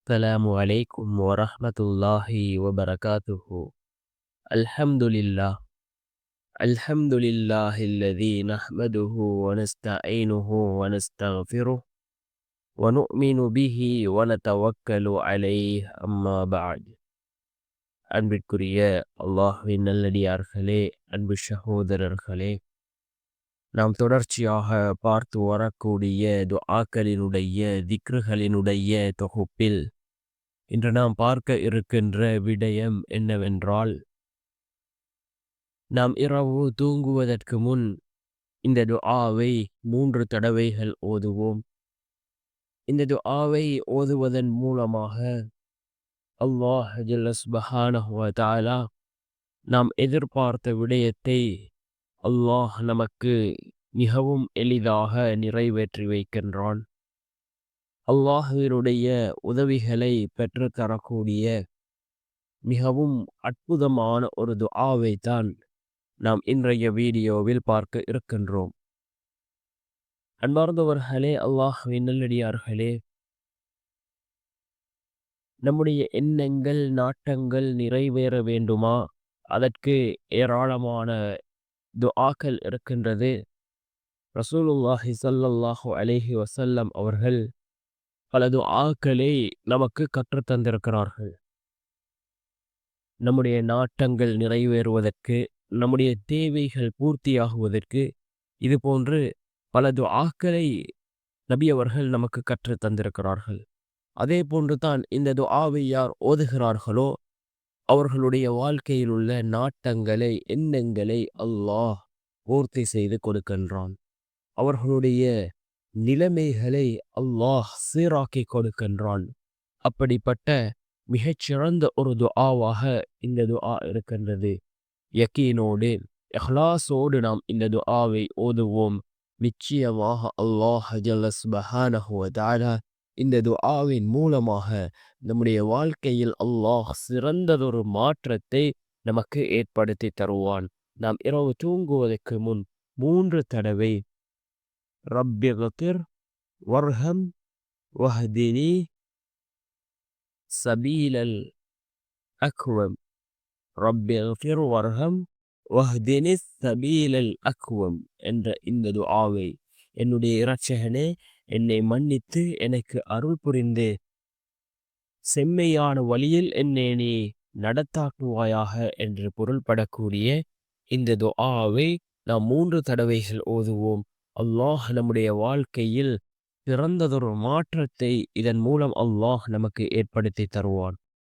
السلام عليكم ورحمة الله وبركاته. الحمد لله. الحمد لله الذي نحمده ونستعينه ونستغفره ونؤمن به ونتوكل عليه أما بعد. அன்பிற்குரிய அல்லாஹ்வின் நல்லடியார்களே, அன்பு சகோதரர்களே, நாம் தொடர்ச்சியாக பார்த்து வரக்கூடிய துஆக்களினுடைய திக்ருகளினுடைய தொகுப்பில் இன்று நாம் பார்க்க இருக்கின்ற விடயம் என்னவென்றால், நாம் இரவு தூங்குவதற்கு முன் இந்த துஆவை 3 தடவைகள் ஓதுவோம். இந்த துஆவை ஓதுவதன் மூலமாக அல்லாஹ் ஜல்ல சுப்ஹானஹு வ தஆலா நாம் எதிர்பார்த்த விடயத்தை அல்லாஹ் நமக்கு மிகவும் எளிதாக நிறைவேற்றி வைக்கின்றான். அல்லாஹ்வினுடைய உதவிகளை பெற்றுத்தரக்கூடிய மிகவும் அற்புதமான ஒரு துஆவை தான் நாம் இன்றைய வீடியோவில் பார்க்க இருக்கின்றோம். அன்பார்ந்தவர்களே, அல்லாஹ்வின் நல்லடியார்களே, நம்முடைய எண்ணங்கள் நாட்டங்கள் நிறைவேற வேண்டுமா? அதற்கு ஏராளமான துஆக்கள் இருக்கின்றது. ரசூலுல்லாஹி ஸல்லல்லாஹு அலைஹி வஸல்லம் அவர்கள் பல துஆக்களை நமக்கு கற்றுத் தந்திருக்கிறார்கள். நம்முடைய நாட்டங்கள் நிறைவேறுவதற்கு, நம்முடைய தேவைகள் பூர்த்தியாகுவதற்கு இது போன்று பல துஆக்களை நபி அவர்கள் நமக்கு கற்றுத் தந்திருக்கிறார்கள். அதே போன்று தான் இந்த துஆவை யார் ஓதுகிறார்களோ அவர்களுடைய வாழ்க்கையில் உள்ள நாட்டங்களை எண்ணங்களை அல்லாஹ் பூர்த்தி செய்து கொடுக்கின்றான். அவர்களுடைய நிலைமைகளை அல்லாஹ் சீராக்கி கொடுக்கின்றான். அப்படிப்பட்ட மிகச்சிறந்த ஒரு துஆவாக இந்த துஆ இருக்கின்றது. யகீனோடு இஹ்லாஸோடு நாம் இந்த துஆவை ஓதுவோம். நிச்சயமாக அல்லாஹ் ஜல்ல சுப்ஹானஹு வ தஆலா இந்த துஆவின் மூலமாக நம்முடைய வாழ்க்கையில் அல்லாஹ் சிறந்ததொரு மாற்றத்தை நமக்கு ஏற்படுத்தி தருவான். நாம் இரவு தூங்குவதற்கு முன் 3 தடவை ரப்பிக்ஃபிர் வர்ஹம் வஹ்தினி சபீலல் அக்வம், ரப்பிக்ஃபிர் வர்ஹம் வஹ்தினி சபீலல் அக்வம் என்ற இந்த துஆவை, என்னுடைய இரட்சகனே, என்னை மன்னித்து எனக்கு அருள் புரிந்து செம்மையான வழியில் என்னை நீ நடத்தாக்குவாயாக என்று பொருள்படக்கூடிய இந்த துஆவை நாம் 3 தடவைகள் ஓதுவோம். அல்லாஹ் நம்முடைய வாழ்க்கையில் சிறந்ததொரு மாற்றத்தை இதன் மூலம் அல்லாஹ் நமக்கு ஏற்படுத்தி தருவான்.